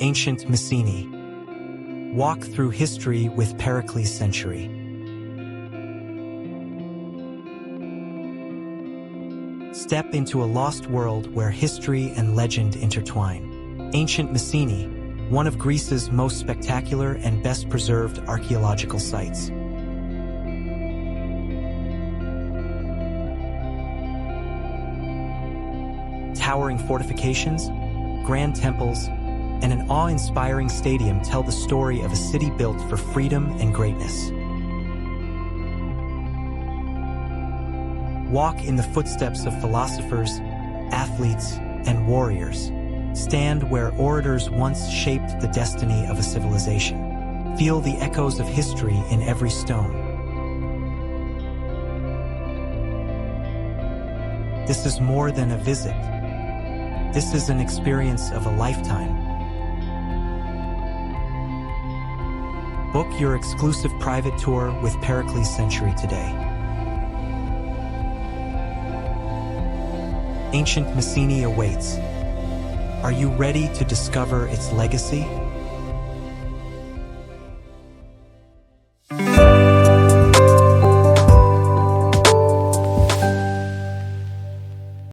Ancient Messene. Walk through history with Pericles Century. Step into a lost world where history and legend intertwine. Ancient Messene, one of Greece's most spectacular and best-preserved archaeological sites. Towering fortifications, grand temples, and an awe-inspiring stadium tell the story of a city built for freedom and greatness. Walk in the footsteps of philosophers, athletes, and warriors. Stand where orators once shaped the destiny of a civilization. Feel the echoes of history in every stone. This is more than a visit. This is an experience of a lifetime. Book your exclusive private tour with Pericles Century today. Ancient Messene awaits. Are you ready to discover its legacy?